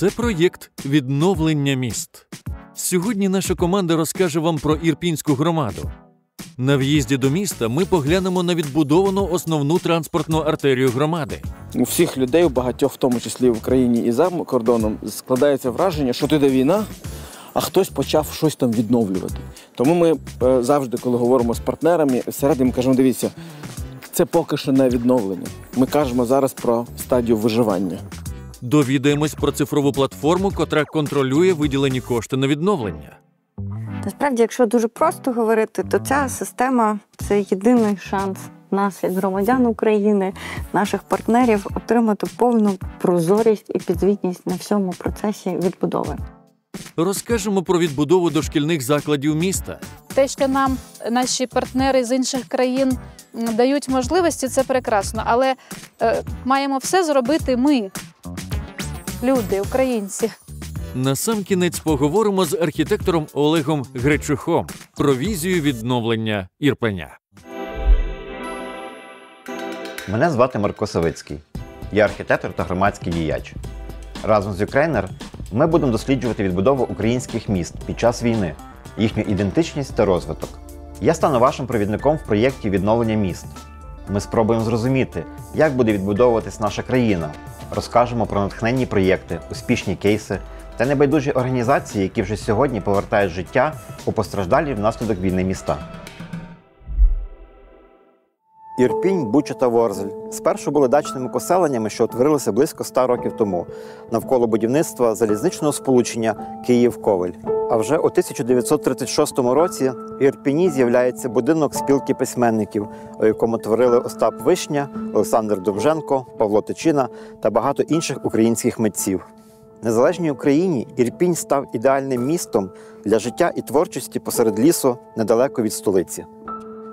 Це проєкт «Відновлення міст». Сьогодні наша команда розкаже вам про Ірпінську громаду. На в'їзді до міста ми поглянемо на відбудовану основну транспортну артерію громади. У всіх людей, у багатьох, в тому числі в Україні і за кордоном, складається враження, що іде війна, а хтось почав щось там відновлювати. Тому ми завжди, коли говоримо з партнерами, всередині кажемо, дивіться, це поки що не відновлення. Ми кажемо зараз про стадію виживання. Довідаємось про цифрову платформу, котра контролює виділені кошти на відновлення. Насправді, якщо дуже просто говорити, то ця система – це єдиний шанс нас, як громадян України, наших партнерів, отримати повну прозорість і підзвітність на всьому процесі відбудови. Розкажемо про відбудову дошкільних закладів міста. Те, що нам наші партнери з інших країн дають можливості, це прекрасно. Але маємо все зробити ми, люди, українці. Насамкінець поговоримо з архітектором Олегом Гречихом про візію відновлення Ірпеня. Мене звати Марко Савицький. Я архітектор та громадський діяч. Разом з Ukrainer ми будемо досліджувати відбудову українських міст під час війни, їхню ідентичність та розвиток. Я стану вашим провідником в проєкті «Відновлення міст». Ми спробуємо зрозуміти, як буде відбудовуватись наша країна, розкажемо про натхненні проєкти, успішні кейси та небайдужі організації, які вже сьогодні повертають життя у постраждалі внаслідок війни міста. Ірпінь, Буча та Ворзель спершу були дачними поселеннями, що утворилися близько 100 років тому, навколо будівництва залізничного сполучення Київ-Ковель. А вже у 1936 році в Ірпіні з'являється будинок спілки письменників, у якому творили Остап Вишня, Олександр Довженко, Павло Тичина та багато інших українських митців. В незалежній Україні Ірпінь став ідеальним містом для життя і творчості посеред лісу, недалеко від столиці.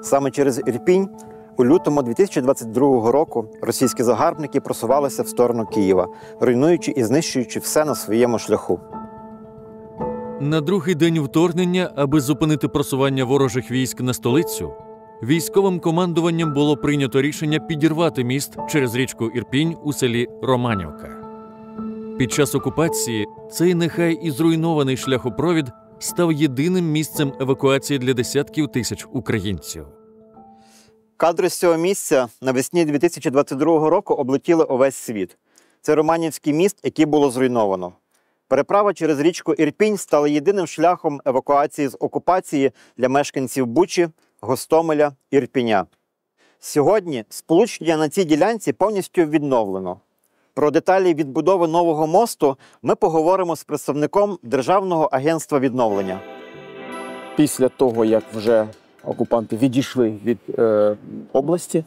Саме через Ірпінь у лютому 2022 року російські загарбники просувалися в сторону Києва, руйнуючи і знищуючи все на своєму шляху. На другий день вторгнення, аби зупинити просування ворожих військ на столицю, військовим командуванням було прийнято рішення підірвати міст через річку Ірпінь у селі Романівка. Під час окупації цей нехай і зруйнований шляхопровід став єдиним місцем евакуації для десятків тисяч українців. Кадри з цього місця навесні 2022 року облетіли увесь світ. Це Романівський міст, який було зруйновано. Переправа через річку Ірпінь стала єдиним шляхом евакуації з окупації для мешканців Бучі, Гостомеля, Ірпіня. Сьогодні сполучення на цій ділянці повністю відновлено. Про деталі відбудови нового мосту ми поговоримо з представником Державного агентства відновлення. Після того, як вже окупанти відійшли від області,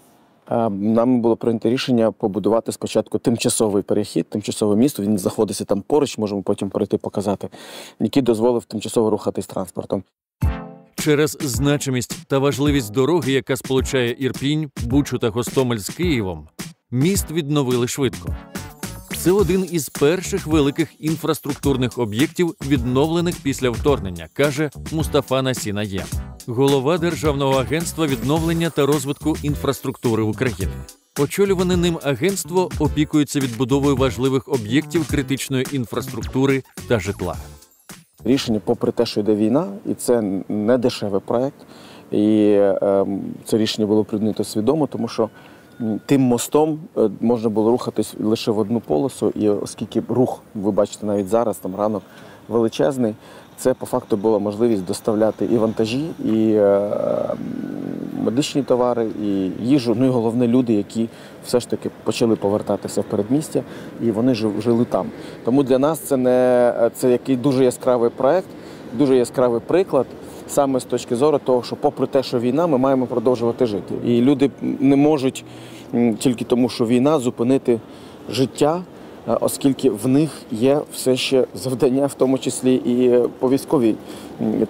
нам було прийнято рішення побудувати спочатку тимчасовий перехід, тимчасове місто, він знаходиться там поруч, можемо потім пройти показати, який дозволив тимчасово рухатись транспортом. Через значимість та важливість дороги, яка сполучає Ірпінь, Бучу та Гостомель з Києвом, міст відновили швидко. Це один із перших великих інфраструктурних об'єктів, відновлених після вторгнення, каже Мустафа Насінаєм, голова Державного агентства відновлення та розвитку інфраструктури України. Очолюване ним агентство опікується відбудовою важливих об'єктів критичної інфраструктури та житла. Рішення, попри те, що йде війна, і це не дешевий проєкт, і це рішення було прийнято свідомо, тому що тим мостом можна було рухатись лише в одну полосу, і оскільки рух, ви бачите навіть зараз, там ранок величезний, це по факту була можливість доставляти і вантажі, і медичні товари, і їжу, ну і головне люди, які все ж таки почали повертатися в передмістя, і вони жили там. Тому для нас це який дуже яскравий проєкт, дуже яскравий приклад, саме з точки зору того, що попри те, що війна, ми маємо продовжувати жити. І люди не можуть тільки тому, що війна, зупинити життя, оскільки в них є все ще завдання, в тому числі і по військовій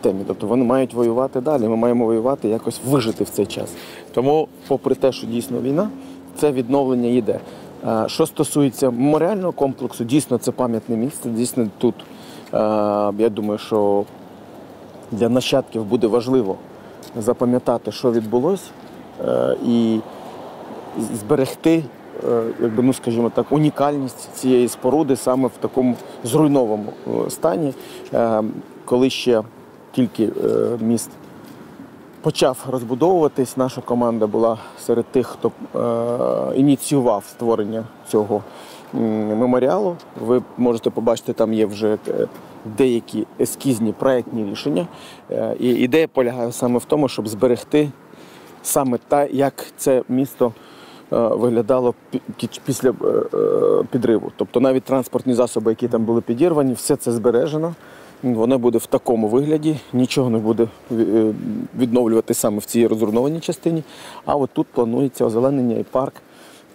темі. Тобто вони мають воювати далі, ми маємо воювати, якось вижити в цей час. Тому, попри те, що дійсно війна, це відновлення йде. Що стосується меморіального комплексу, дійсно це пам'ятне місце, дійсно тут, я думаю, що для нащадків буде важливо запам'ятати, що відбулося, і зберегти якби, ну, скажімо так, унікальність цієї споруди саме в такому зруйнованому стані, коли ще тільки міст почав розбудовуватись. Наша команда була серед тих, хто ініціював створення цього меморіалу. Ви можете побачити, там є вже деякі ескізні проєктні рішення. І ідея полягає саме в тому, щоб зберегти саме те, як це місто виглядало після підриву. Тобто навіть транспортні засоби, які там були підірвані, все це збережено. Воно буде в такому вигляді, нічого не буде відновлювати саме в цій розруйнованій частині. А от тут планується озеленення і парк.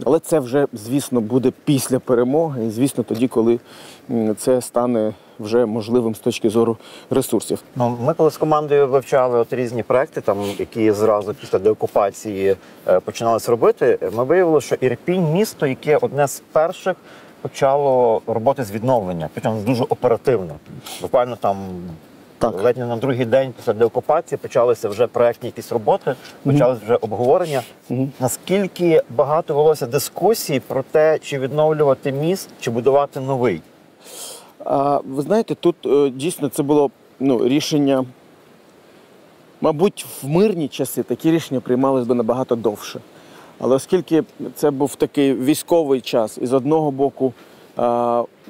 Але це вже, звісно, буде після перемоги і, звісно, тоді, коли це стане вже можливим з точки зору ресурсів. Ну, ми коли з командою вивчали різні проекти, там, які зразу після деокупації починалися робити, ми виявили, що Ірпінь – місто, яке одне з перших почало роботи з відновлення, причому дуже оперативно. Буквально там ледь не на другий день після деокупації почалися вже проектні якісь роботи, почалися вже обговорення. Наскільки багато велося дискусій про те, чи відновлювати міст, чи будувати новий? Ви знаєте, тут дійсно це було рішення, мабуть, в мирні часи такі рішення приймались би набагато довше. Але оскільки це був такий військовий час, і з одного боку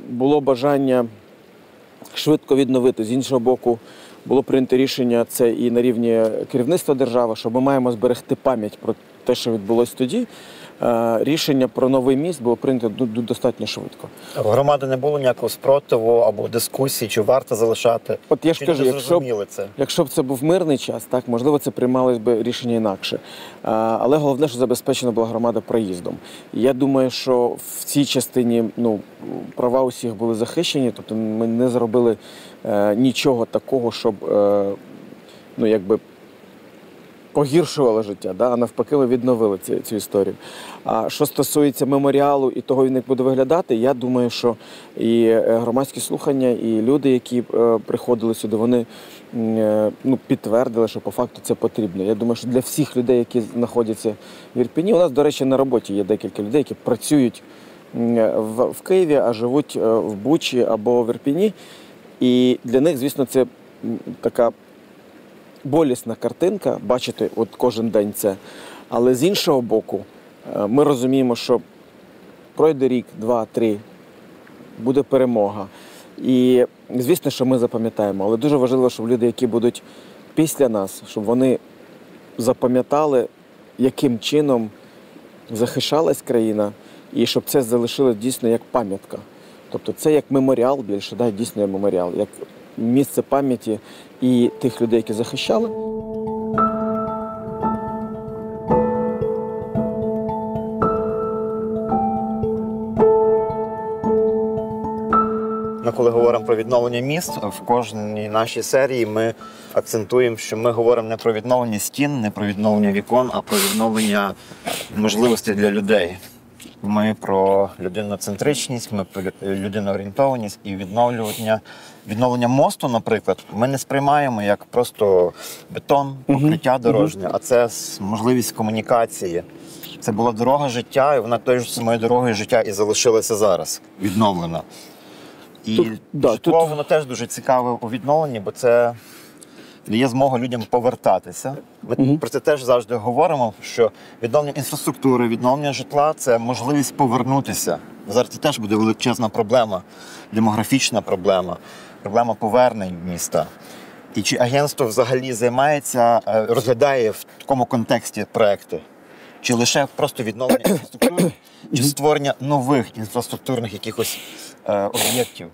було бажання швидко відновити, з іншого боку було прийнято рішення, це і на рівні керівництва держави, що ми маємо зберегти пам'ять про те, що відбулося тоді. Рішення про новий міст було прийнято достатньо швидко. У громади не було ніякого спротиву або дискусії, чи варто залишати? От я ж кажу, якщо б це був мирний час, так, можливо, це приймалось би рішення інакше. Але головне, що забезпечена була громада проїздом. І я думаю, що в цій частині права усіх були захищені, тобто ми не зробили нічого такого, щоб погіршувало життя, а навпаки ми відновили цю історію. А що стосується меморіалу і того, як буде виглядати, я думаю, що і громадські слухання, і люди, які приходили сюди, вони підтвердили, що по факту це потрібно. Я думаю, що для всіх людей, які знаходяться в Ірпені, у нас, до речі, на роботі є декілька людей, які працюють в Києві, а живуть в Бучі або в Ірпені. І для них, звісно, це така болісна картинка, бачити от кожен день це. Але з іншого боку, ми розуміємо, що пройде рік, два, три, буде перемога. І звісно, що ми запам'ятаємо. Але дуже важливо, щоб люди, які будуть після нас, щоб вони запам'ятали, яким чином захищалась країна, і щоб це залишилось дійсно як пам'ятка. Тобто це як меморіал більше, дійсно як меморіал, як місце пам'яті і тих людей, які захищали. Ми коли говоримо про відновлення міст, в кожній нашій серії ми акцентуємо, що ми говоримо не про відновлення стін, не про відновлення вікон, а про відновлення можливостей для людей. Ми про людиноцентричність, ми про людиноорієнтованість і відновлення мосту, наприклад, ми не сприймаємо як просто бетон, покриття дорожнє, а це можливість комунікації. Це була дорога життя, і вона тою ж самою дорогою життя і залишилася зараз, відновлена. І житло, воно теж дуже цікаве у відновленні, бо це дає змогу людям повертатися. Ми про це теж завжди говоримо, що відновлення інфраструктури, відновлення житла – це можливість повернутися. Зараз це теж буде величезна проблема, демографічна проблема, проблема повернень міста. І чи агентство взагалі займається, розглядає в такому контексті проекти? Чи лише просто відновлення інфраструктури, чи створення нових інфраструктурних якихось об'єктів?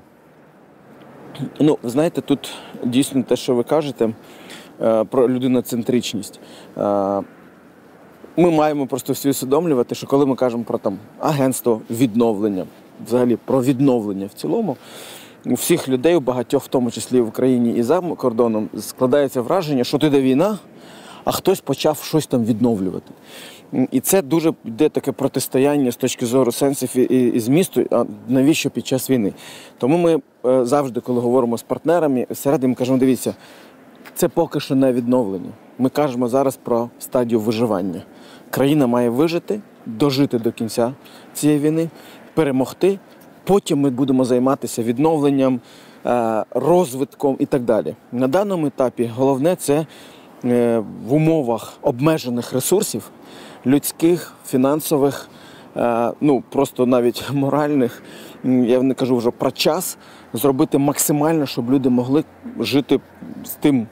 Ви знаєте, тут дійсно те, що ви кажете про людиноцентричність. Ми маємо просто всі усвідомлювати, що коли ми кажемо про агентство відновлення, взагалі про відновлення в цілому, у всіх людей, у багатьох, в тому числі в Україні і за кордоном, складається враження, що йде війна, а хтось почав щось там відновлювати. І це дуже йде таке протистояння з точки зору сенсів і змісту, а навіщо під час війни. Тому ми завжди, коли говоримо з партнерами, всередині кажемо, дивіться, це поки що не відновлення. Ми кажемо зараз про стадію виживання. Країна має вижити, дожити до кінця цієї війни, перемогти. Потім ми будемо займатися відновленням, розвитком і так далі. На даному етапі головне – це в умовах обмежених ресурсів, людських, фінансових, просто навіть моральних, я не кажу вже про час, зробити максимально, щоб люди могли жити з тим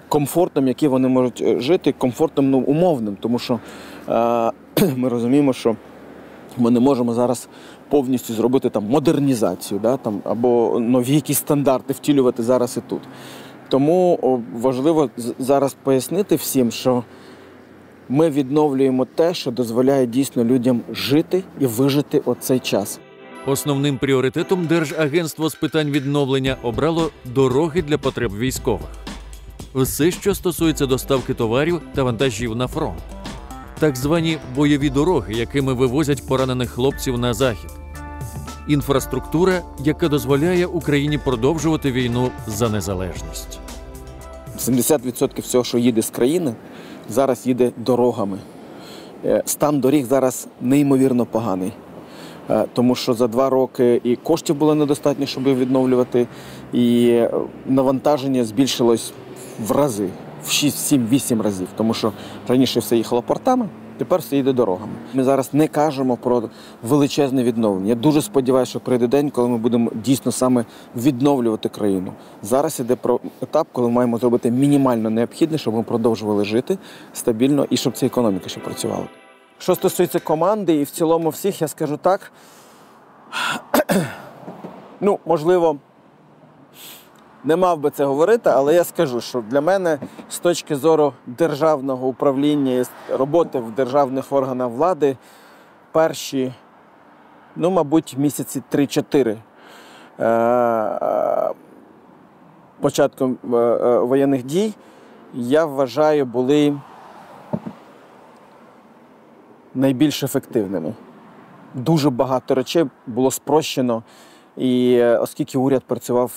комфортом, який вони можуть жити, комфортом умовним, тому що ми розуміємо, що ми не можемо зараз повністю зробити там модернізацію, або нові якісь стандарти втілювати зараз і тут. Тому важливо зараз пояснити всім, що ми відновлюємо те, що дозволяє дійсно людям жити і вижити оцей час. Основним пріоритетом Держагентство з питань відновлення обрало дороги для потреб військових. Все, що стосується доставки товарів та вантажів на фронт. Так звані бойові дороги, якими вивозять поранених хлопців на захід. Інфраструктура, яка дозволяє Україні продовжувати війну за незалежність. 70% всього, що їде з країни, зараз їде дорогами. Стан доріг зараз неймовірно поганий. Тому що за 2 роки і коштів було недостатньо, щоб відновлювати, і навантаження збільшилось в рази, в 6, 7, 8 разів. Тому що раніше все їхало портами, тепер все йде дорогами. Ми зараз не кажемо про величезне відновлення. Я дуже сподіваюся, що прийде день, коли ми будемо дійсно саме відновлювати країну. Зараз йде про етап, коли ми маємо зробити мінімально необхідне, щоб ми продовжували жити стабільно і щоб ця економіка ще працювала. Що стосується команди і в цілому всіх, я скажу так, можливо, не мав би це говорити, але я скажу, що для мене з точки зору державного управління і роботи в державних органах влади перші, мабуть, місяці 3-4 початком воєнних дій, я вважаю, були найбільш ефективними. Дуже багато речей було спрощено. І оскільки уряд працював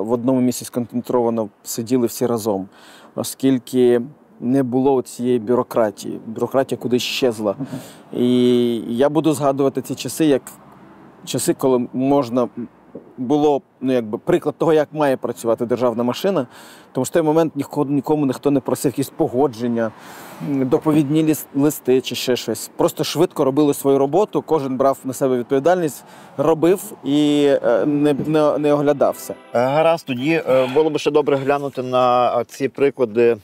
в одному місці сконцентровано, сиділи всі разом, оскільки не було цієї бюрократії, бюрократія кудись щезла. І я буду згадувати ці часи, як часи, коли можна було приклад того, як має працювати державна машина, тому що в той момент нікому ніхто не просив якісь погодження, доповідні листи чи ще щось. Просто швидко робили свою роботу, кожен брав на себе відповідальність, робив і не оглядався. Гаразд, тоді було б ще добре глянути на ці приклади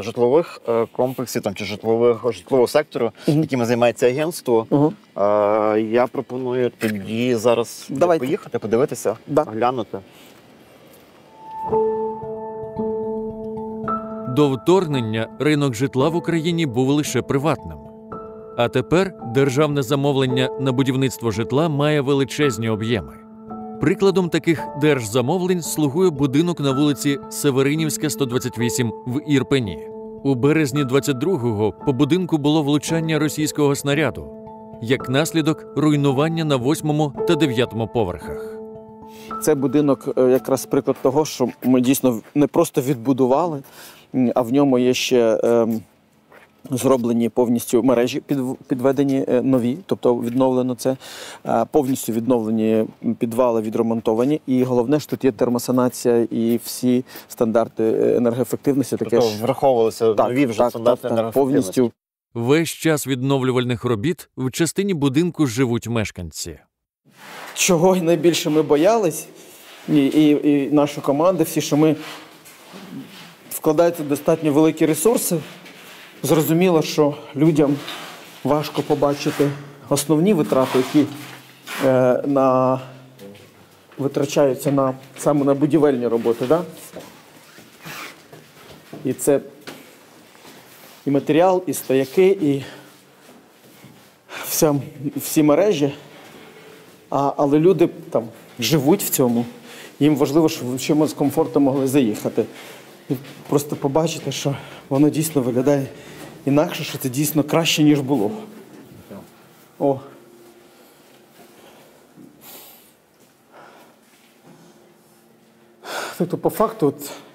житлових комплексів чи житлового сектору, якими займається агентство. Я пропоную тоді зараз поїхати, подивитися, глянути. До вторгнення ринок житла в Україні був лише приватним. А тепер державне замовлення на будівництво житла має величезні об'єми. Прикладом таких держзамовлень слугує будинок на вулиці Северинівська, 128 в Ірпені. У березні 22-го по будинку було влучання російського снаряду. Як наслідок – руйнування на 8-му та 9-му поверхах. Це будинок якраз приклад того, що ми дійсно не просто відбудували, а в ньому є ще зроблені повністю мережі, підведені нові, тобто відновлено це, повністю відновлені підвали, відремонтовані. І головне, що тут є термосанація і всі стандарти енергоефективності. Тобто враховувалися нові вже стандарти енергоефективності. Повністю. Весь час відновлювальних робіт в частині будинку живуть мешканці. Чого найбільше ми боялись, і наша команда, всі, що ми вкладаються достатньо великі ресурси. Зрозуміло, що людям важко побачити основні витрати, які витрачаються саме на будівельні роботи. Да? І це і матеріал, і стояки, і всі мережі. Але люди там живуть в цьому, їм важливо, щоб в чому з комфортом могли заїхати. І просто побачити, що воно дійсно виглядає інакше, що це дійсно краще, ніж було. О. Тобто, по факту,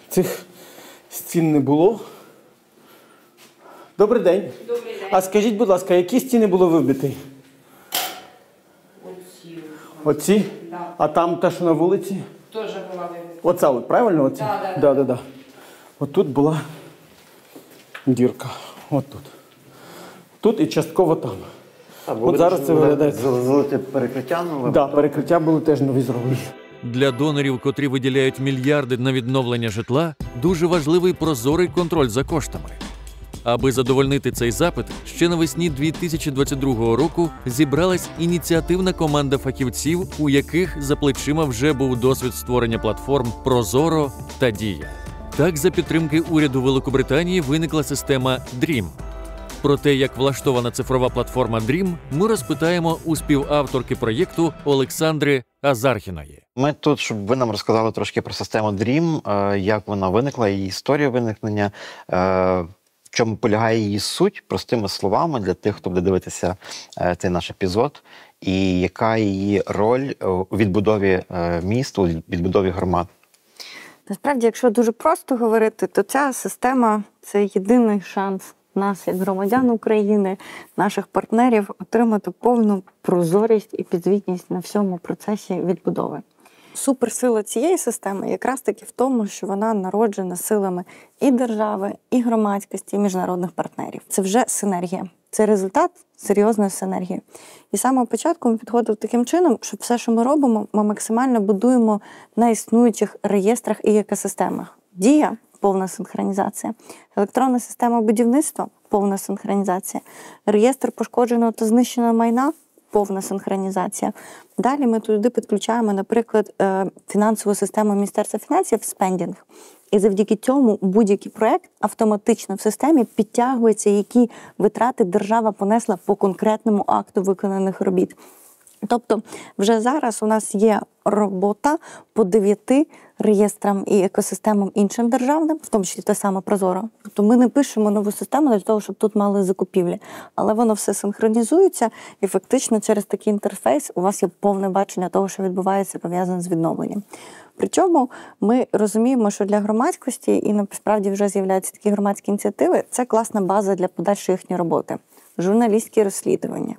цих стін не було. Добрий день. Добрий день. А скажіть, будь ласка, які стіни було вибиті? Оці? Да. А там те, що на вулиці? Теж була вибита. Оця, от, правильно? Оці? Да. От тут була дірка. От тут. Тут і частково там. От зараз це виглядає. Залити перекриття нове? Так, перекриття були теж нові зроблені. Для донорів, котрі виділяють мільярди на відновлення житла, дуже важливий прозорий контроль за коштами. Аби задовольнити цей запит, ще навесні 2022 року зібралась ініціативна команда фахівців, у яких за плечима вже був досвід створення платформ «Прозоро» та «Дія». Так, за підтримки уряду Великобританії виникла система DREAM. Про те, як влаштована цифрова платформа DREAM, ми розпитаємо у співавторки проєкту Олександри Азархіної. Ми тут, щоб ви нам розказали трошки про систему DREAM, як вона виникла, її історія виникнення, в чому полягає її суть, простими словами, для тих, хто буде дивитися цей наш епізод, і яка її роль у відбудові міст, у відбудові громад. Насправді, якщо дуже просто говорити, то ця система – це єдиний шанс нас, як громадян України, наших партнерів, отримати повну прозорість і підзвітність на всьому процесі відбудови. Суперсила цієї системи якраз таки в тому, що вона народжена силами і держави, і громадськості, і міжнародних партнерів. Це вже синергія. Це результат серйозної синергії. І з самого початку ми підходили таким чином, що все, що ми робимо, ми максимально будуємо на існуючих реєстрах і екосистемах. Дія – повна синхронізація. Електронна система будівництва – повна синхронізація. Реєстр пошкодженого та знищеного майна – повна синхронізація. Далі ми туди підключаємо, наприклад, фінансову систему Міністерства фінансів «Спендінг». І завдяки цьому будь-який проєкт автоматично в системі підтягується, які витрати держава понесла по конкретному акту виконаних робіт. Тобто вже зараз у нас є робота по 9 реєстрам і екосистемам іншим державним, в тому числі те саме Прозоро. Тобто ми не пишемо нову систему для того, щоб тут мали закупівлі. Але воно все синхронізується і фактично через такий інтерфейс у вас є повне бачення того, що відбувається, пов'язане з відновленням. Причому ми розуміємо, що для громадськості, і насправді вже з'являються такі громадські ініціативи, це класна база для подальшої їхньої роботи. Журналістські розслідування.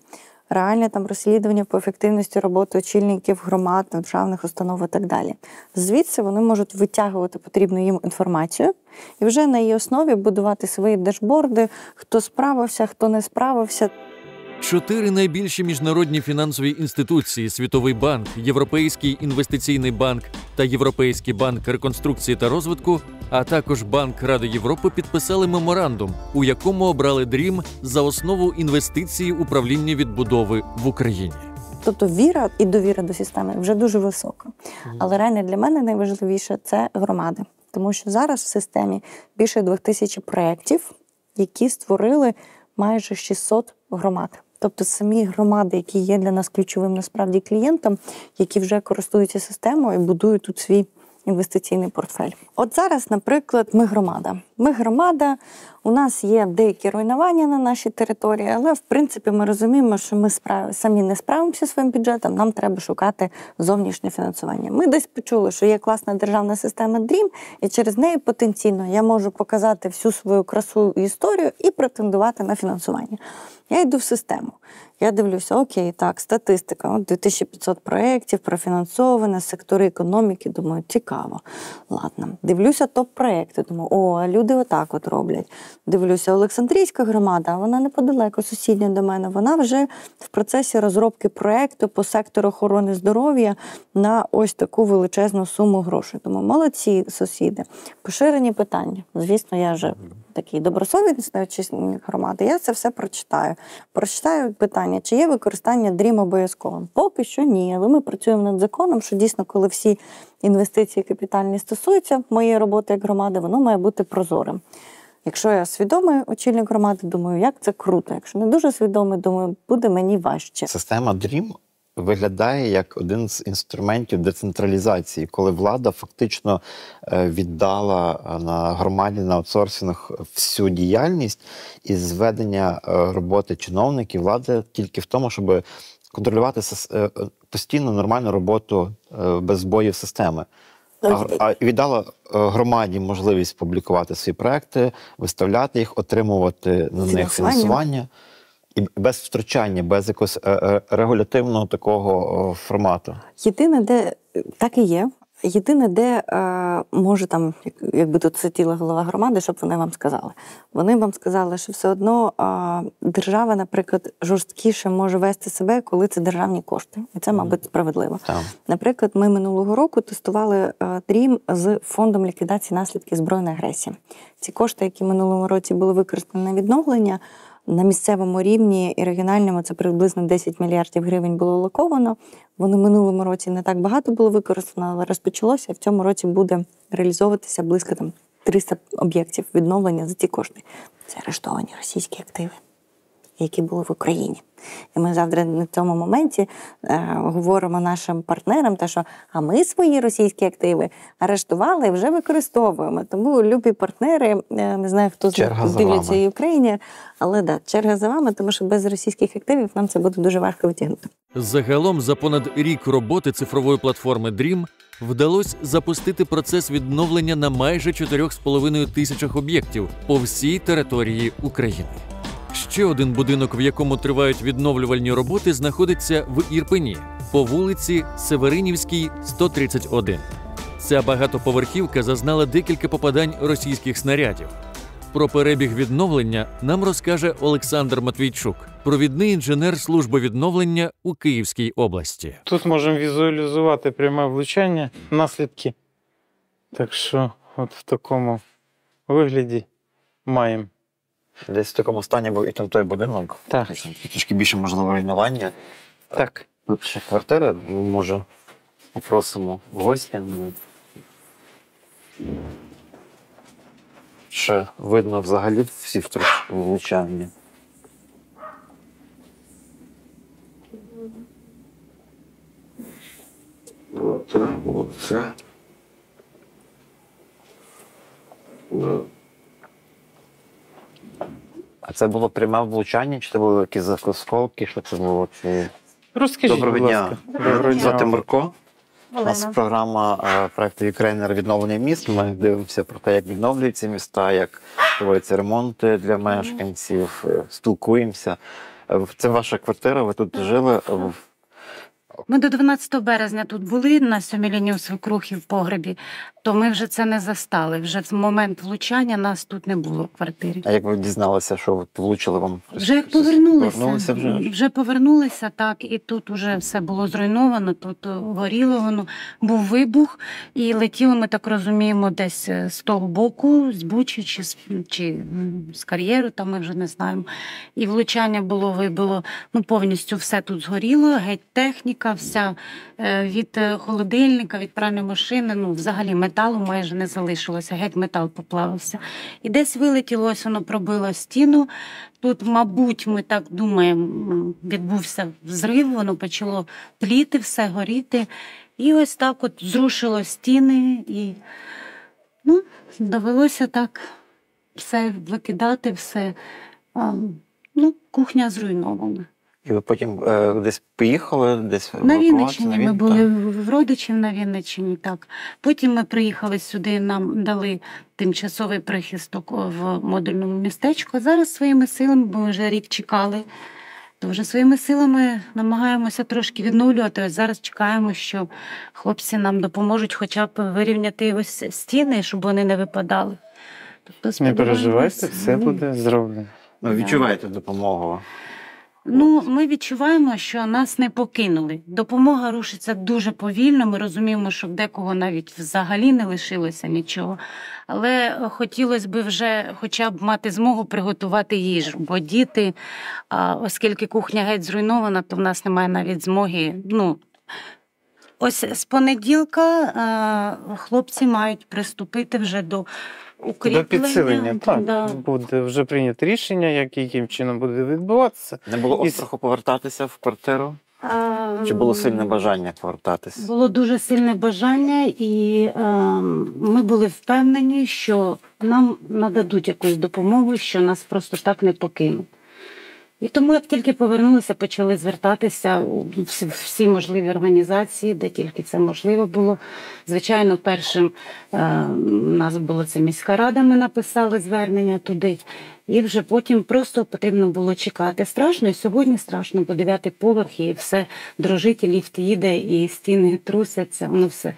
Реальне там розслідування по ефективності роботи очільників громад, державних установ і так далі. Звідси вони можуть витягувати потрібну їм інформацію і вже на її основі будувати свої дашборди, хто справився, хто не справився. 4 найбільші міжнародні фінансові інституції – Світовий банк, Європейський інвестиційний банк та Європейський банк реконструкції та розвитку, а також Банк Ради Європи підписали меморандум, у якому обрали DREAM за основу інвестиції управління відбудови в Україні. Тобто віра і довіра до системи вже дуже висока. Але реально для мене найважливіше – це громади. Тому що зараз в системі більше 2000 проєктів, які створили майже 600 громад. Тобто самі громади, які є для нас ключовим насправді клієнтом, які вже користуються системою і будують тут свій інвестиційний портфель. От зараз, наприклад, ми громада. Ми громада, у нас є деякі руйнування на нашій території, але, в принципі, ми розуміємо, що ми самі не справимося своїм бюджетом, нам треба шукати зовнішнє фінансування. Ми десь почули, що є класна державна система DREAM, і через неї потенційно я можу показати всю свою красу і історію і претендувати на фінансування. Я йду в систему. Я дивлюся, окей, так, статистика, от 2500 проєктів, профінансоване, сектори економіки, думаю, цікаво. Ладно. Дивлюся топ-проєкти, думаю, о, люди отак от роблять. Дивлюся, Олександрійська громада, вона неподалеко, сусідня до мене, вона вже в процесі розробки проєкту по сектору охорони здоров'я на ось таку величезну суму грошей. Думаю, молодці сусіди. Поширені питання. Звісно, я вже такий добросовісний учасник громади, я це все прочитаю. Прочитаю питання, чи є використання DREAM обов'язковим. Поки що ні, але ми працюємо над законом, що дійсно, коли всі інвестиції капітальні стосуються моєї роботи як громади, воно має бути прозорим. Якщо я свідомий очільник громади, думаю, як це круто. Якщо не дуже свідомий, думаю, буде мені важче. Система DREAM виглядає як один з інструментів децентралізації, коли влада фактично віддала на громаді, на аутсорсинг всю діяльність і зведення роботи чиновників, влади тільки в тому, щоб контролювати постійно нормальну роботу без збоїв системи. А віддала громаді можливість публікувати свої проекти, виставляти їх, отримувати на них фінансування. І без втручання, без якогось регулятивного такого формату. Єдине, де так і є. Єдине, де може там, якби тут сиділа голова громади, щоб вони вам сказали. Вони вам сказали, що все одно держава, наприклад, жорсткіше може вести себе, коли це державні кошти. І це, мабуть, справедливо. Наприклад, ми минулого року тестували DREAM з фондом ліквідації наслідків збройної агресії. Ці кошти, які минулого році були використані на відновлення, на місцевому рівні і регіональному це приблизно 10 мільярдів гривень було алоковано. Вони в минулому році не так багато було використано, але розпочалося, і в цьому році буде реалізовуватися близько 300 об'єктів відновлення за ці кошти. Це арештовані російські активи, які були в Україні. І ми завтра на цьому моменті говоримо нашим партнерам, що а ми свої російські активи арештували і вже використовуємо. Тому любі партнери, не знаю, хто з них дивляться і в Україні, але черга за вами, тому що без російських активів нам це буде дуже важко витягнути. Загалом за понад рік роботи цифрової платформи DREAM вдалося запустити процес відновлення на майже 4,5 тисячах об'єктів по всій території України. Ще один будинок, в якому тривають відновлювальні роботи, знаходиться в Ірпені, по вулиці Северинівській, 131. Ця багатоповерхівка зазнала декілька попадань російських снарядів. Про перебіг відновлення нам розкаже Олександр Матвійчук, провідний інженер служби відновлення у Київській області. Тут можемо візуалізувати пряме влучання, наслідки. Так що от в такому вигляді маємо. Десь в такому стані був і там той будинок. Так. Трішки більше можливо руйнування. Так. Тут ще квартира, може, попросимо в гості. Ще видно взагалі всі влучання. Оце. А це було пряме влучання, чи це були якісь осколки, що це було? Розкажіть, Доброго будь дня. ласка. Доброго дня. Звати Марко. У нас програма проєкту «Юкрейнер» відновлення міст. Ми дивимося про те, як відновлюються міста, як проводяться ремонти для мешканців, спілкуємося. Це ваша квартира, ви тут жили? Ми до 12 березня тут були, на 7-й лінії у свекрухи в погребі, то ми вже це не застали. Вже в момент влучання нас тут не було в квартирі. А як ви дізналися, що влучили вам? Вже як повернулися. Повернулися вже? Вже повернулися, так, і тут вже все було зруйновано, тут горіло воно, був вибух, і летіли, ми так розуміємо, десь з того боку, з Бучі чи з кар'єру, там ми вже не знаємо. І влучання було, вибило, повністю все тут згоріло, геть техніка, вся від холодильника, від пральної машини, взагалі металу майже не залишилося, геть метал поплавився. І десь вилетіло, ось воно пробило стіну. Тут, мабуть, ми так думаємо, відбувся взрив, воно почало тліти, все горіти. І ось так от зрушило стіни і довелося так все викидати, все. Кухня зруйнована. І ви потім десь поїхали, десь на Вінниччині. Ми були в родичів на Вінниччині, так. Потім ми приїхали сюди, нам дали тимчасовий прихисток в модульному містечку. Зараз своїми силами, бо ми вже рік чекали, то вже своїми силами намагаємося трошки відновлювати. Ось зараз чекаємо, що хлопці нам допоможуть хоча б вирівняти ось стіни, щоб вони не випадали. Тобто, не переживайте, все буде зроблено. Відчуваєте допомогу? Ми відчуваємо, що нас не покинули. Допомога рушиться дуже повільно. Ми розуміємо, що в декого навіть взагалі не лишилося нічого. Але хотілося б вже хоча б мати змогу приготувати їжу. Бо діти, оскільки кухня геть зруйнована, то в нас немає навіть змоги. Ось з понеділка хлопці мають приступити вже до укріплення. До підсилення, так. Да. Буде вже прийнято рішення, яким чином буде відбуватися. Не було остраху повертатися в квартиру? Чи було сильне бажання повертатися? Було дуже сильне бажання, і ми були впевнені, що нам нададуть якусь допомогу, що нас просто так не покинуть. І тому, як тільки повернулися, почали звертатися у всі можливі організації, де тільки це можливо було. Звичайно, першим у нас було це міська рада, ми написали звернення туди. І вже потім просто потрібно було чекати. Страшно, і сьогодні страшно, бо 9-й поверх, і все дрожить, і ліфт їде, і стіни трусяться, воно все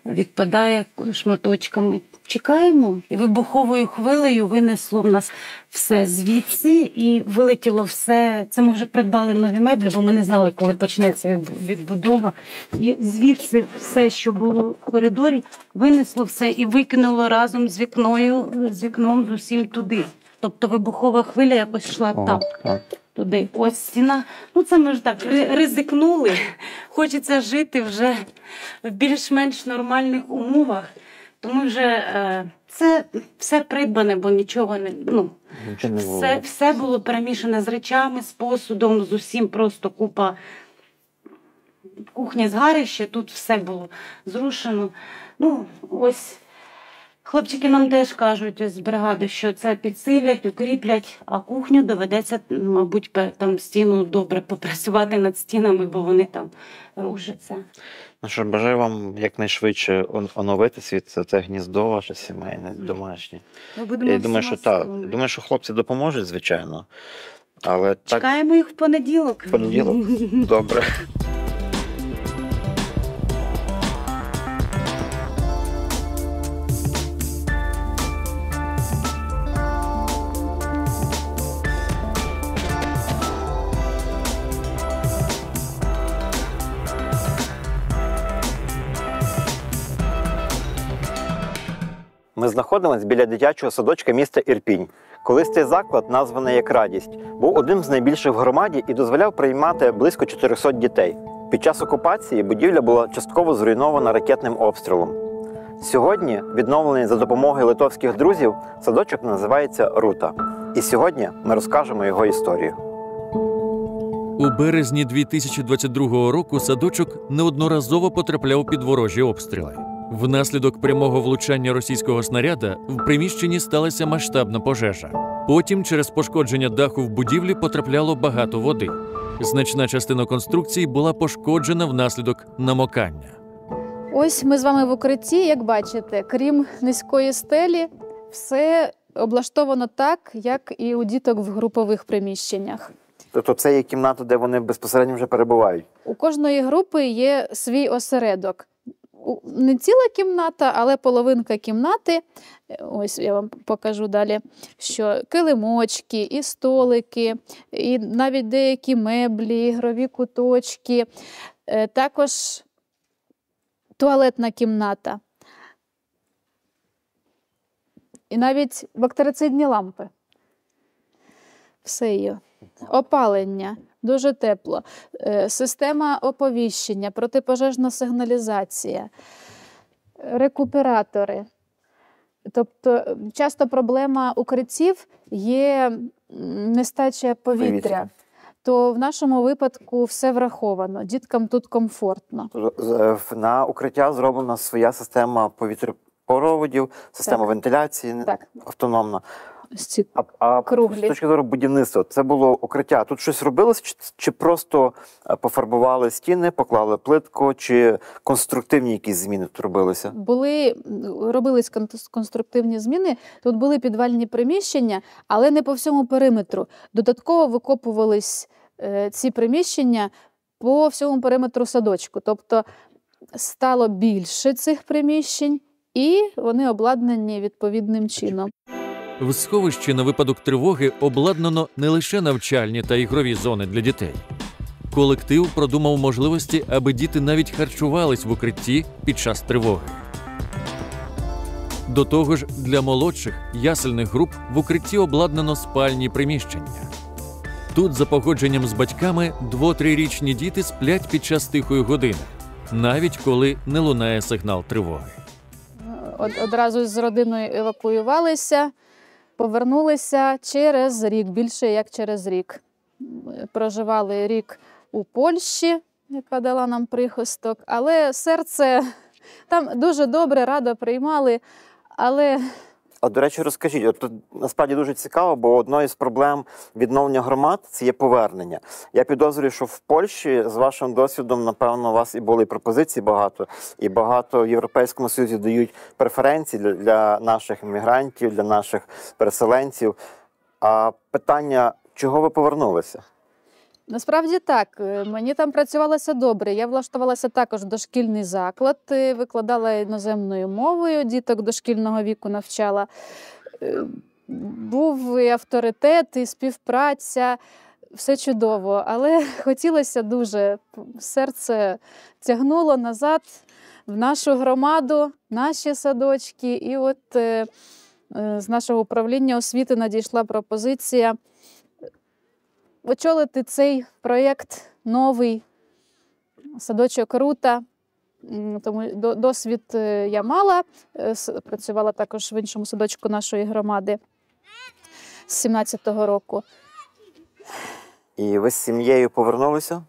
відпадає шматочками. Чекаємо, і вибуховою хвилею винесло в нас все звідси, і вилетіло все. Це ми вже придбали нові меблі, бо ми не знали, коли почнеться відбудова. І звідси все, що було в коридорі, винесло все і викинуло разом з вікном з усім туди. Тобто вибухова хвиля якось йшла туди. Ось стіна. Ну це ми ж так ризикнули. Хочеться жити вже в більш-менш нормальних умовах. Тому вже це все придбане, бо нічого не все було перемішане з речами, з посудом, з усім, просто купа кухні згарище, тут все було зрушено. Ну, ось хлопчики нам теж кажуть з бригади, що це підсилять, укріплять, а кухню доведеться, мабуть, там стіну добре попрацювати над стінами, бо вони там рушаться. Ну що, бажаю вам якнайшвидше оновити це гніздо ваше сімейне, домашнє. Я думаю, що думаю, що хлопці допоможуть, звичайно. Але чекаємо їх в понеділок. В понеділок? Добре. Ми знаходимося біля дитячого садочка міста Ірпінь. Колись цей заклад, названий як «Радість», був одним з найбільших в громаді і дозволяв приймати близько 400 дітей. Під час окупації будівля була частково зруйнована ракетним обстрілом. Сьогодні, відновлений за допомогою литовських друзів, садочок називається «Рута». І сьогодні ми розкажемо його історію. У березні 2022 року садочок неодноразово потрапляв під ворожі обстріли. Внаслідок прямого влучання російського снаряда в приміщенні сталася масштабна пожежа. Потім через пошкодження даху в будівлі потрапляло багато води. Значна частина конструкції була пошкоджена внаслідок намокання. Ось ми з вами в укритті, як бачите, крім низької стелі, все облаштовано так, як і у діток в групових приміщеннях. Тобто це є кімната, де вони безпосередньо вже перебувають? У кожної групи є свій осередок. Не ціла кімната, але половинка кімнати, ось я вам покажу далі, що килимочки, і столики, і навіть деякі меблі, ігрові куточки, також туалетна кімната. І навіть бактерицидні лампи. Все є. Опалення. Дуже тепло. Система оповіщення, протипожежна сигналізація, рекуператори. Тобто часто проблема укриттів є нестача повітря. То в нашому випадку все враховано. Діткам тут комфортно. На укриття зроблена своя система повітропроводів, система вентиляції автономна. А з точки зору будівництва, це було укриття. Тут щось робилось, чи просто пофарбували стіни, поклали плитку, чи конструктивні якісь зміни тут робилися? Робились конструктивні зміни. Тут були підвальні приміщення, але не по всьому периметру. Додатково викопувались ці приміщення по всьому периметру садочку. Тобто стало більше цих приміщень, і вони обладнані відповідним чином. В сховищі на випадок тривоги обладнано не лише навчальні та ігрові зони для дітей. Колектив продумав можливості, аби діти навіть харчувались в укритті під час тривоги. До того ж, для молодших ясельних груп в укритті обладнано спальні приміщення. Тут, за погодженням з батьками, 2-3-річні діти сплять під час тихої години, навіть коли не лунає сигнал тривоги. Одразу з родиною евакуювалися, повернулися через рік, більше як через рік. Проживали рік у Польщі, яка дала нам прихисток, але серце там дуже добре, радо приймали, але А, до речі, розкажіть, от тут насправді дуже цікаво, бо одною з проблем відновлення громад – це є повернення. Я підозрюю, що в Польщі, з вашим досвідом, напевно, у вас і були пропозиції багато, і багато в Європейському Союзі дають преференції для наших іммігрантів, для наших переселенців. А питання, чого ви повернулися? Насправді так, мені там працювалося добре. Я влаштувалася також в дошкільний заклад, викладала іноземною мовою, діток дошкільного віку навчала. Був і авторитет, і співпраця, все чудово. Але хотілося дуже, серце тягнуло назад в нашу громаду, наші садочки. І от з нашого управління освіти надійшла пропозиція очолити цей проєкт новий, садочок Рута. Тому досвід я мала, працювала також в іншому садочку нашої громади з 17-го року. І ви з сім'єю повернулися?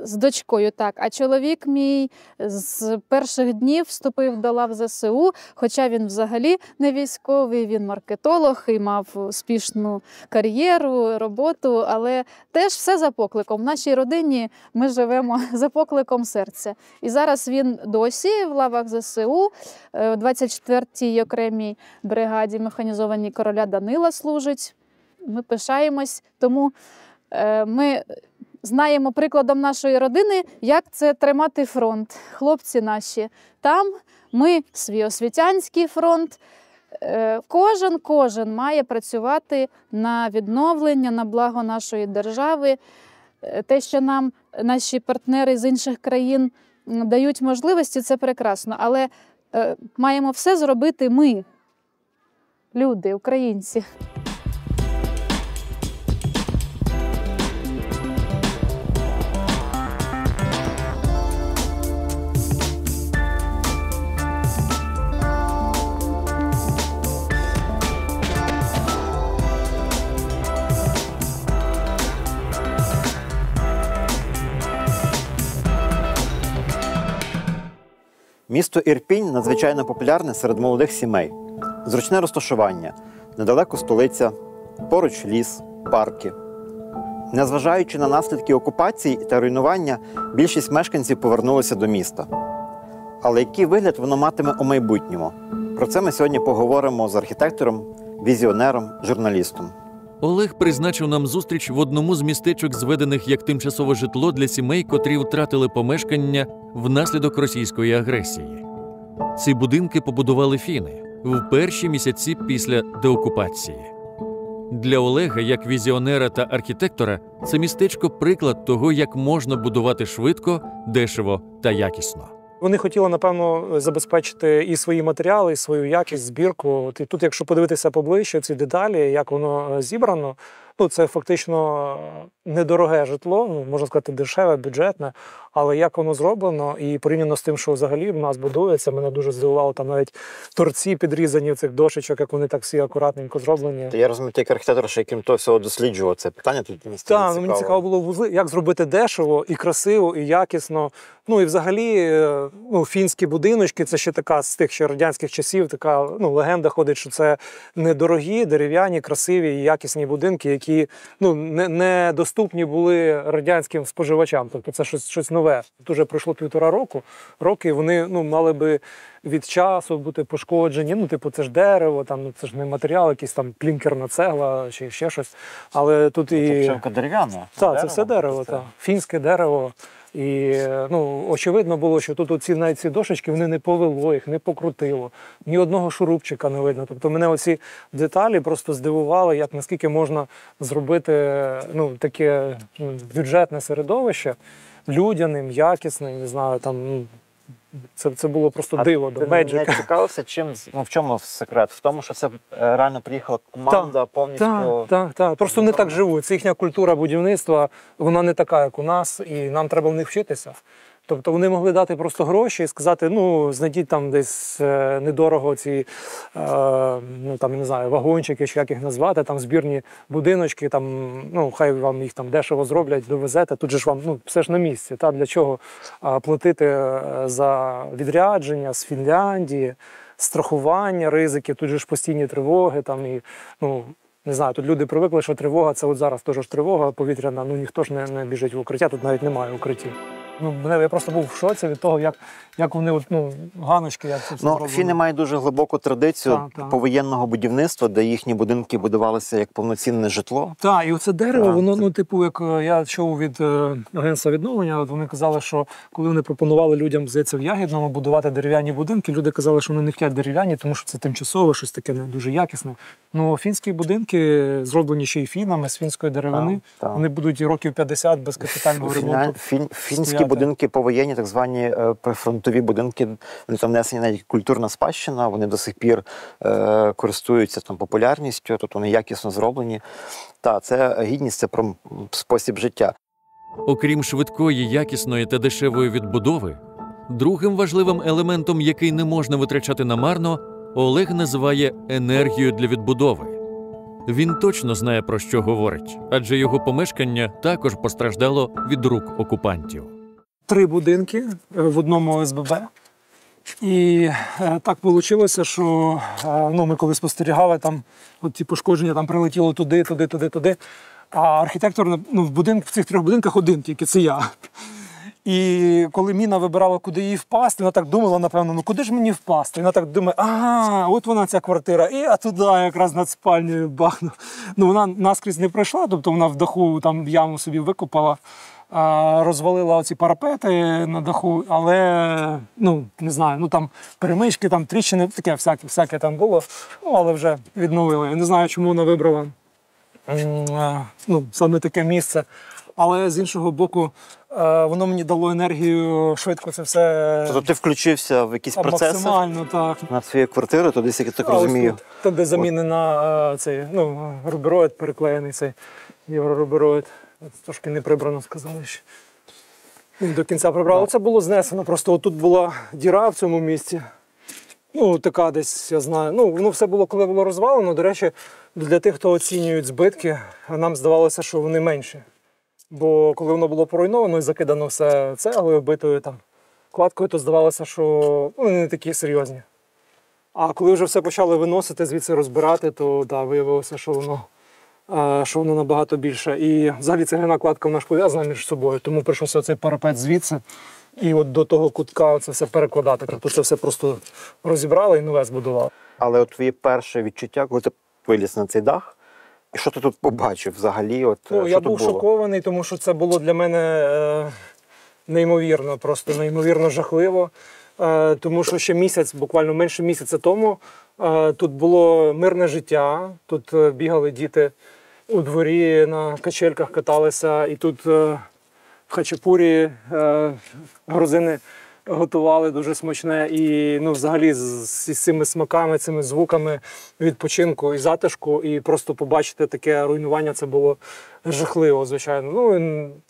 З дочкою, так. А чоловік мій з перших днів вступив до лав ЗСУ, хоча він взагалі не військовий, він маркетолог і мав успішну кар'єру, роботу, але теж все за покликом. В нашій родині ми живемо за покликом серця. І зараз він досі в лавах ЗСУ, в 24-й окремій бригаді механізованій короля Данила служить. Ми пишаємось, тому ми знаємо прикладом нашої родини, як це тримати фронт. Хлопці наші там, ми свій освітянський фронт. Кожен має працювати на відновлення, на благо нашої держави. Те, що нам наші партнери з інших країн дають можливості, це прекрасно. Але маємо все зробити ми, люди, українці. Місто Ірпінь надзвичайно популярне серед молодих сімей. Зручне розташування, недалеко столиця, поруч ліс, парки. Незважаючи на наслідки окупації та руйнування, більшість мешканців повернулися до міста. Але який вигляд воно матиме у майбутньому? Про це ми сьогодні поговоримо з архітектором, візіонером, журналістом. Олег призначив нам зустріч в одному з містечок, зведених як тимчасове житло для сімей, котрі втратили помешкання внаслідок російської агресії. Ці будинки побудували фіни в перші місяці після деокупації. Для Олега, як візіонера та архітектора, це містечко – приклад того, як можна будувати швидко, дешево та якісно. Вони хотіли, напевно, забезпечити і свої матеріали, і свою якість, збірку. І тут, якщо подивитися поближче, ці деталі, як воно зібрано, це фактично недороге житло, можна сказати, дешеве, бюджетне, але як воно зроблено, і порівняно з тим, що взагалі в нас будується, мене дуже здивувало, там навіть торці підрізані в цих дошечок, як вони так всі акуратненько зроблені. Я розумію, ти як архітектор, що крім того всього досліджував це питання. Так, мені цікаво було вузли, як зробити дешево, і красиво, і якісно. І взагалі, фінські будиночки, це ще така з тих ще радянських часів, така легенда ходить, що це недорогі, дерев'яні, красиві і якісні будинки, які не доступні були радянським споживачам. Тобто це щось нове. Тут вже пройшло 1,5 роки, вони мали би від часу бути пошкоджені. Це ж дерево, це ж не матеріал, якийсь там клінкерна цегла чи ще щось. Але тут і... Це дерев'яна. Так, це все дерево, так. Фінське дерево. І очевидно було, що тут навіть ці дошечки, вони не повело їх, не покрутило, ні одного шурупчика не видно. Тобто мене оці деталі просто здивували, наскільки можна зробити таке бюджетне середовище, людяним, якісним, не знаю, там... Це було просто диво, до Magic. Ти цікавився, в чому секрет? В тому, що це реально приїхала команда повністю... Так. Просто вони так живуть. Це їхня культура будівництва, вона не така, як у нас, і нам треба в них вчитися. Тобто вони могли дати просто гроші і сказати, знайдіть там десь недорого ці, не знаю, вагончики, чи як їх назвати, там збірні будиночки, там, хай вам їх там дешево зроблять, довезете, тут же ж вам, все ж на місці. Для чого платити за відрядження з Фінляндії, страхування, ризики, тут же ж постійні тривоги, там і, ну, не знаю, тут люди привикли, що тривога, це от зараз теж тривога повітряна, ну ніхто ж не біжить в укриття, тут навіть немає укриттів. Я просто був в шоці від того, як вони, ганочки, як це все зроблено. Фіни мають дуже глибоку традицію Так. повоєнного будівництва, де їхні будинки будувалися як повноцінне житло. Так, і оце дерево, Так, воно, як я чув від агентства відновлення, вони казали, що коли вони пропонували людям, здається, в Ягідному будувати дерев'яні будинки, люди казали, що вони не хочуть дерев'яні, тому що це тимчасове, щось таке не дуже якісне. Ну, фінські будинки зроблені ще й фінами, з фінської деревини, Так. вони будуть років 50 без капітального ремонту. Фінські будинки повоєнні, так звані прифронтові будинки, вони там внесені навіть культурна спадщина, вони до сих пір користуються там популярністю, тобто вони якісно зроблені. Так, це гідність, це про спосіб життя. Окрім швидкої, якісної та дешевої відбудови, другим важливим елементом, який не можна витрачати намарно, Олег називає енергію для відбудови. Він точно знає, про що говорить, адже його помешкання також постраждало від рук окупантів. 3 будинки в одному ОСББ. І так вийшло, що ми коли спостерігали, там ті пошкодження там прилетіло туди. А архітектор в цих 3 будинках один тільки, це я. І коли Міна вибирала, куди їй впасти, вона так думала, напевно, куди ж мені впасти? І вона так думає, от вона ця квартира, і я туди якраз над спальнею бахну. Вона наскрізь не пройшла, тобто вона в даху там яму собі викопала, розвалила оці парапети на даху, але, не знаю, там перемички, там тріщини, таке всяке там було, але вже відновили. Я не знаю, чому вона вибрала саме таке місце. Але з іншого боку, воно мені дало енергію швидко це все. Тобто ти включився в якісь процеси? Максимально, так. На своєї квартири, туди, як я так розумію. Там, де замінена цей, рубероїд переклеєний, цей єврорубероїд. Трошки не прибрано, сказали ще. До кінця прибрали. Це було знесено, просто отут була діра в цьому місці. Така десь, я знаю. Воно все було, коли було розвалено. До речі, для тих, хто оцінюють збитки, нам здавалося, що вони менші. Бо коли воно було поруйновано і закидано все цеглою, битою там кладкою, то здавалося, що вони не такі серйозні. А коли вже все почали виносити, звідси розбирати, то виявилося, що воно набагато більше. І взагалі цегляна кладка вона ж пов'язана між собою, тому прийшовся цей парапет звідси. І от до того кутка це все перекладати. Тобто це все просто розібрали і нове збудували. Але твоє перше відчуття, коли ти виліз на цей дах, і що ти тут побачив взагалі? Я був шокований, тому що це було для мене неймовірно, просто неймовірно жахливо. Тому що ще місяць, буквально менше місяця тому, тут було мирне життя, тут бігали діти у дворі, на качельках каталися, і тут в хачапурі грузини готували дуже смачне. І взагалі з цими смаками, цими звуками відпочинку і затишку, і просто побачити таке руйнування, це було жахливо, звичайно.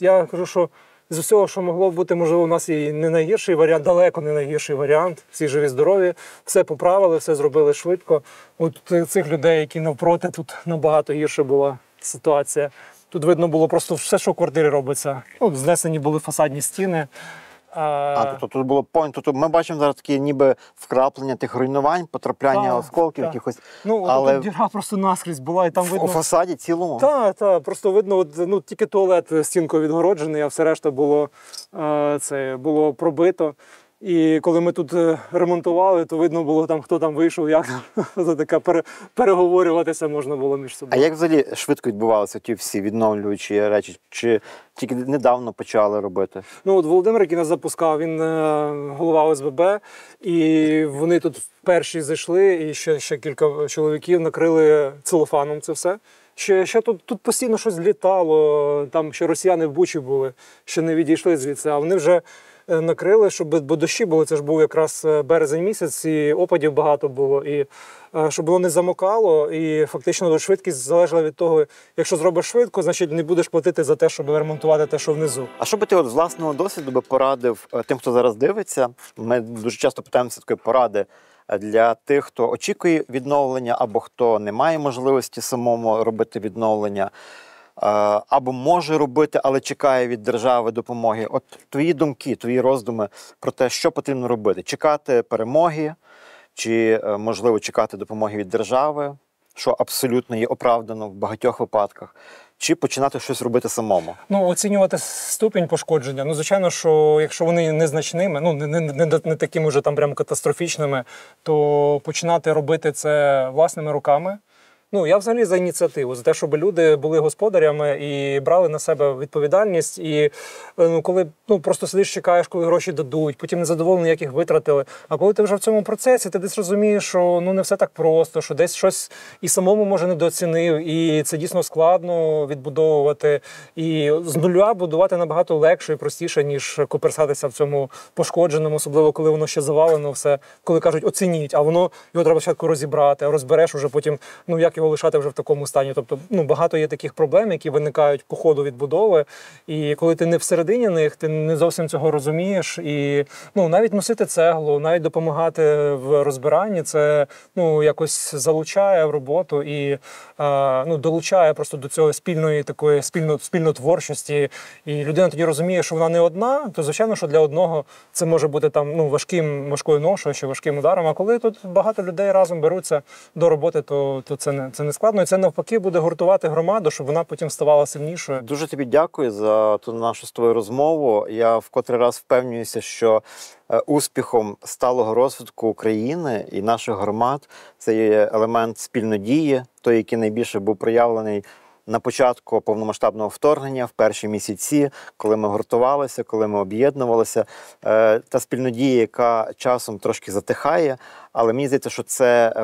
Я кажу, що з усього, що могло бути, можливо, у нас і не найгірший варіант, далеко не найгірший варіант. Всі живі, здорові, все поправили, все зробили швидко. От цих людей, які навпроти, тут набагато гірша була ситуація. Тут видно було просто все, що в квартирі робиться. Знесені були фасадні стіни. Тобто тут було тобто ми бачимо зараз такі ніби вкраплення тих руйнувань, потрапляння осколків якихось. Але тут діра просто наскрізь була, і там видно. У фасаді цілому? Так, просто видно, тільки туалет стінкою відгороджений, а все решта було пробито. І коли ми тут ремонтували, то видно було, хто там вийшов, як переговорюватися можна було між собою. А як взагалі швидко відбувалися ті всі відновлюючі речі? Чи тільки недавно почали робити? Володимир, який нас запускав, він голова ОСББ, і вони тут перші зайшли, і ще кілька чоловіків накрили целофаном це все. Ще тут постійно щось літало, там ще росіяни в Бучі були, ще не відійшли звідси, а вони вже накрили, бо дощі були, це ж був якраз березень місяць, і опадів багато було, і щоб воно не замокало, і фактично швидкість залежала від того, якщо зробиш швидко, значить не будеш платити за те, щоб ремонтувати те, що внизу. А що би ти з власного досвіду би порадив тим, хто зараз дивиться? Ми дуже часто питаємося такої поради для тих, хто очікує відновлення, або хто не має можливості самому робити відновлення, або може робити, але чекає від держави допомоги. Твої думки, твої роздуми про те, що потрібно робити? Чекати перемоги, чи, можливо, чекати допомоги від держави, що абсолютно є оправдано в багатьох випадках, чи починати щось робити самому? Ну, оцінювати ступінь пошкодження. Ну, звичайно, що якщо вони незначними, ну, не такими вже там прям катастрофічними, то починати робити це власними руками. Ну, я взагалі за ініціативу, за те, щоб люди були господарями і брали на себе відповідальність. І коли просто сидиш, чекаєш, коли гроші дадуть, потім незадоволений, як їх витратили. А коли ти вже в цьому процесі, ти десь розумієш, що не все так просто, що десь щось і самому, може, недооцінив, і це дійсно складно відбудовувати. І з нуля будувати набагато легше і простіше, ніж коперсатися в цьому пошкодженому, особливо коли воно ще завалено все, коли кажуть оцініть, а воно його треба спочатку розібрати, а розбереш уже потім, як його лишати вже в такому стані. Тобто, багато є таких проблем, які виникають по ходу відбудови, і коли ти не всередині них, ти не зовсім цього розумієш, і навіть носити цеглу, навіть допомагати в розбиранні, це якось залучає в роботу і долучає просто до цього спільної такої спільнотворчості, і людина тоді розуміє, що вона не одна, то звичайно, що для одного це може бути там важкою ношою чи важким ударом, а коли тут багато людей разом беруться до роботи, то це не складно, і це навпаки буде гуртувати громаду, щоб вона потім ставала сильнішою. Дуже тобі дякую за ту нашу з тобою розмову. Я в котрий раз впевнююся, що успіхом сталого розвитку України і наших громад це є елемент спільнодії, той, який найбільше був проявлений на початку повномасштабного вторгнення, в перші місяці, коли ми гуртувалися, коли ми об'єднувалися. Та спільнодія, яка часом трошки затихає, але мені здається, що це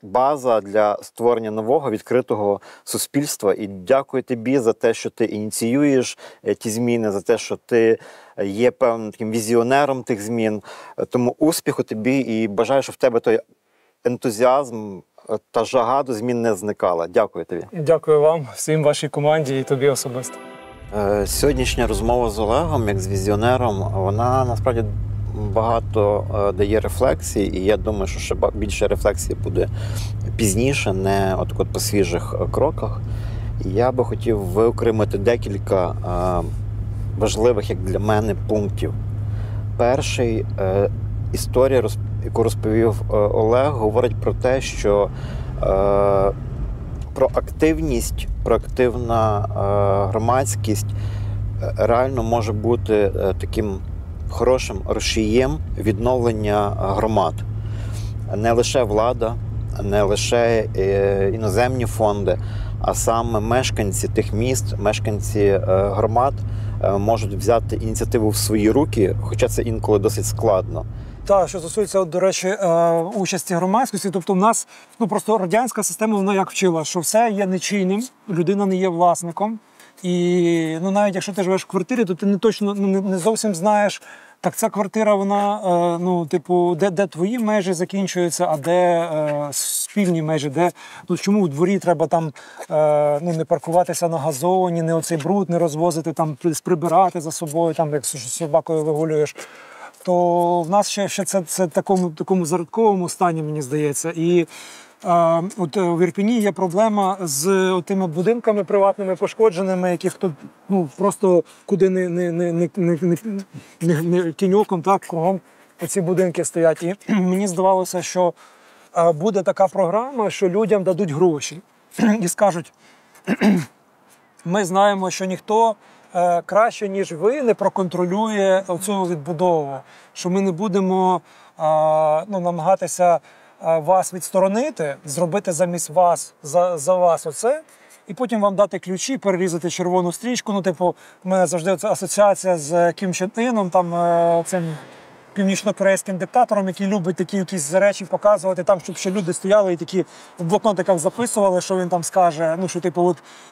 база для створення нового, відкритого суспільства. І дякую тобі за те, що ти ініціюєш ті зміни, за те, що ти є певним таким візіонером тих змін. Тому успіху тобі і бажаю, щоб в тебе той ентузіазм та жага до змін не зникала. Дякую тобі. Дякую вам, всім вашій команді і тобі особисто. Сьогоднішня розмова з Олегом, як з візіонером, вона насправді багато дає рефлексій, і я думаю, що ще більше рефлексії буде пізніше, не от по свіжих кроках. І я би хотів виокремити декілька важливих, як для мене, пунктів. Перший – історія, яку розповів Олег, говорить про те, що проактивна громадськість реально може бути таким хорошим рушієм відновлення громад. Не лише влада, не лише іноземні фонди, а саме мешканці тих міст, мешканці громад можуть взяти ініціативу в свої руки, хоча це інколи досить складно. Так, що стосується, до речі, участі громадськості, тобто в нас просто радянська система, вона як вчила, що все є нечийним, людина не є власником. І навіть якщо ти живеш в квартирі, то ти не точно не зовсім знаєш, так ця квартира, вона, де твої межі закінчуються, а де спільні межі, де, чому в дворі треба там не паркуватися на газоні, не оцей бруд не розвозити, там прибирати за собою, там як з собакою вигулюєш. То в нас ще це в такому зародковому стані, мені здається. І от в Ірпені є проблема з тими будинками приватними пошкодженими, яких тут просто куди не тіньоком, так, кругом ці будинки стоять. І мені здавалося, що буде така програма, що людям дадуть гроші і скажуть, ми знаємо, що ніхто краще, ніж ви, не проконтролює цю відбудову, що ми не будемо намагатися вас відсторонити, зробити замість вас, за вас оце, і потім вам дати ключі, перерізати червону стрічку. У мене завжди асоціація з Кім Чен Іном, там цим північно-корейським диктатором, який любить такі якісь речі показувати, там, щоб ще люди стояли і такі в блокнотиках записували, що він там скаже, що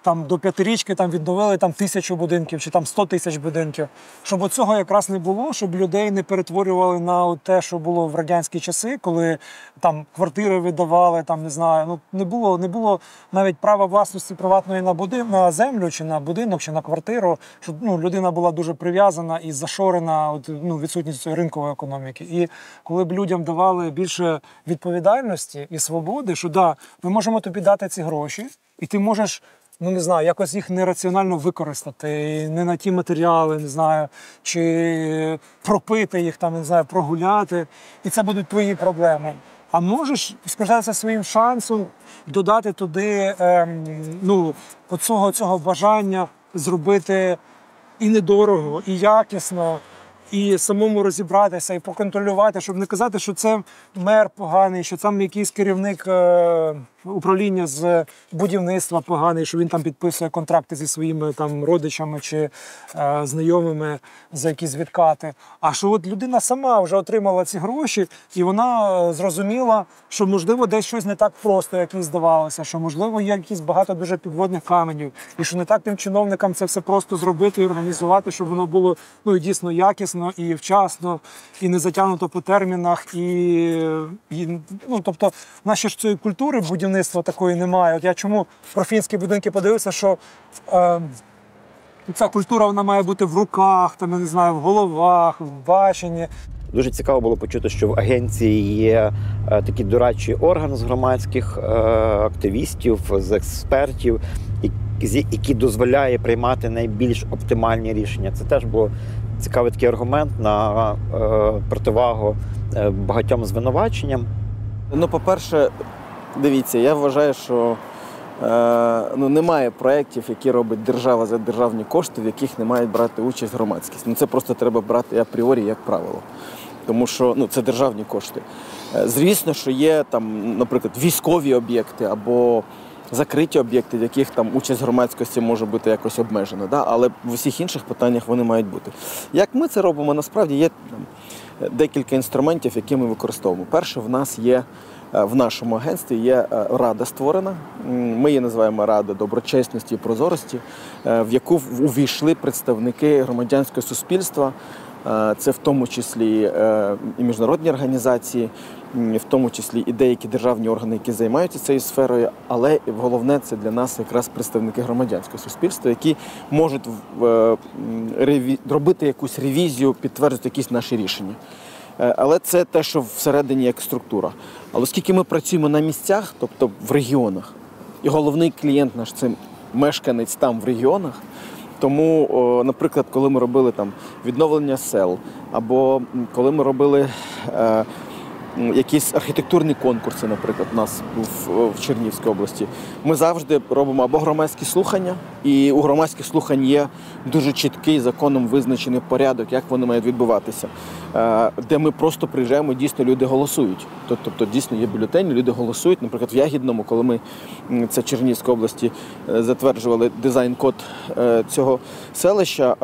там до 5-річки там відновили там 1000 будинків чи там 100 000 будинків. Щоб цього якраз не було, щоб людей не перетворювали на те, що було в радянські часи, коли там квартири видавали, там не знаю, не було навіть права власності приватної на землю, чи на будинок, чи на квартиру, щоб людина була дуже прив'язана і зашорена відсутністю ринкової економіки. І коли б людям давали більше відповідальності і свободи, що ми можемо тобі дати ці гроші, і ти можеш, якось їх нераціонально використати, не на ті матеріали, чи пропити їх, прогуляти, і це будуть твої проблеми. а можеш скористатися своїм шансом, додати туди цього бажання зробити і недорого, і якісно, і самому розібратися, і поконтролювати, щоб не казати, що це мер поганий, що там якийсь керівник управління з будівництва поганий, що він там підписує контракти зі своїми там родичами чи знайомими за якісь відкати. А що от людина сама вже отримала ці гроші, і вона зрозуміла, що, можливо, десь щось не так просто, як їй здавалося, що, можливо, є якісь багато дуже підводних каменів, і що не так тим чиновникам це все просто зробити і організувати, щоб воно було дійсно якісно і вчасно, і не затягнуто по термінах, тобто, в нас ще ж цієї культури будівництва такої немає. От я чому про фінські будинки подивився, що ця культура, вона має бути в руках, там, я не знаю, в головах, в баченні. Дуже цікаво було почути, що в агенції є такий дорадчий орган з громадських активістів, з експертів, який дозволяє приймати найбільш оптимальні рішення. Це теж був цікавий такий аргумент на противагу багатьом звинуваченням. По-перше, дивіться, я вважаю, що немає проєктів, які робить держава за державні кошти, в яких не мають брати участь громадськість. Це просто треба брати апріорі, як правило. Тому що це державні кошти. Звісно, що є там, наприклад, військові об'єкти або закриті об'єкти, в яких там участь громадськості може бути якось обмежена. Да? Але в усіх інших питаннях вони мають бути. Як ми це робимо? Насправді є декілька інструментів, які ми використовуємо. Перше, в нашому агентстві є рада створена. Ми її називаємо Рада доброчесності і прозорості, в яку увійшли представники громадянського суспільства. Це в тому числі і міжнародні організації, в тому числі і деякі державні органи, які займаються цією сферою, але головне це для нас якраз представники громадянського суспільства, які можуть робити якусь ревізію, підтверджувати якісь наші рішення. Але це те, що всередині як структура. Але оскільки ми працюємо на місцях, тобто в регіонах, і головний клієнт наш – це мешканець там в регіонах, тому, наприклад, коли ми робили там відновлення сел, або коли ми робили якісь архітектурні конкурси, наприклад, у нас в Чернігівській області, ми завжди робимо або громадські слухання, і у громадських слухань є дуже чіткий законом визначений порядок, як вони мають відбуватися, де ми просто приїжджаємо, дійсно люди голосують. Тобто дійсно є бюлетені, люди голосують. Наприклад, в Ягідному, коли ми, це Чернігівській області, затверджували дизайн-код цього селища,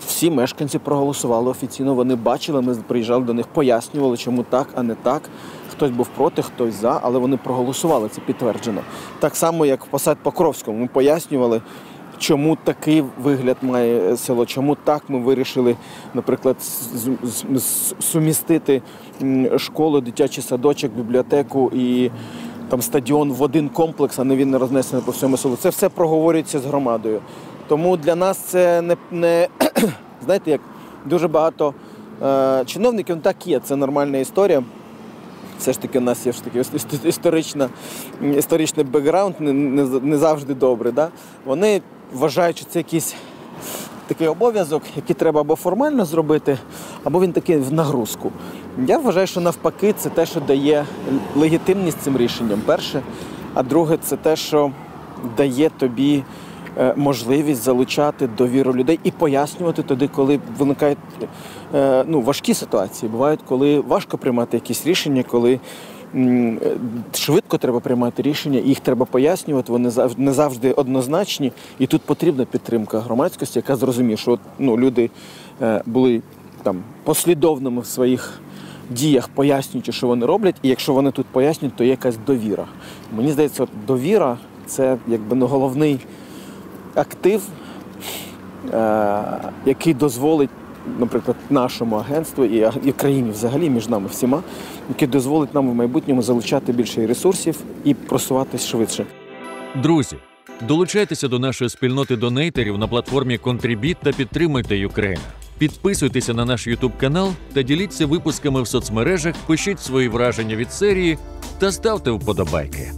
всі мешканці проголосували офіційно, вони бачили, ми приїжджали до них, пояснювали, чому так, а не так. Хтось був проти, хтось за, але вони проголосували, це підтверджено. Так само, як в Посад-Покровському, ми пояснювали, чому такий вигляд має село, чому так ми вирішили, наприклад, сумістити школу, дитячий садочок, бібліотеку і там стадіон в один комплекс, а не він не рознесений по всьому селу. Це все проговорюється з громадою. Тому для нас це не знаєте, як дуже багато чиновників, так є, це нормальна історія. Все ж таки у нас є історичний бекграунд, не завжди добрий. Да? Вони вважають, що це якийсь такий обов'язок, який треба або формально зробити, або він такий в нагрузку. Я вважаю, що навпаки це те, що дає легітимність цим рішенням, перше. А друге, це те, що дає тобі можливість залучати довіру людей і пояснювати тоді, коли виникають важкі ситуації. Бувають, коли важко приймати якісь рішення, коли швидко треба приймати рішення, їх треба пояснювати, вони не завжди однозначні. І тут потрібна підтримка громадськості, яка зрозуміє, що люди були там послідовними в своїх діях, пояснюючи, що вони роблять, і якщо вони тут пояснюють, то є якась довіра. Мені здається, довіра – це якби головний актив, який дозволить, наприклад, нашому агентству і країні взагалі, між нами всіма, який дозволить нам в майбутньому залучати більше ресурсів і просуватись швидше. Друзі, долучайтеся до нашої спільноти донейтерів на платформі Contribit та підтримуйте Юкрейна. Підписуйтеся на наш YouTube-канал та діліться випусками в соцмережах, пишіть свої враження від серії та ставте вподобайки.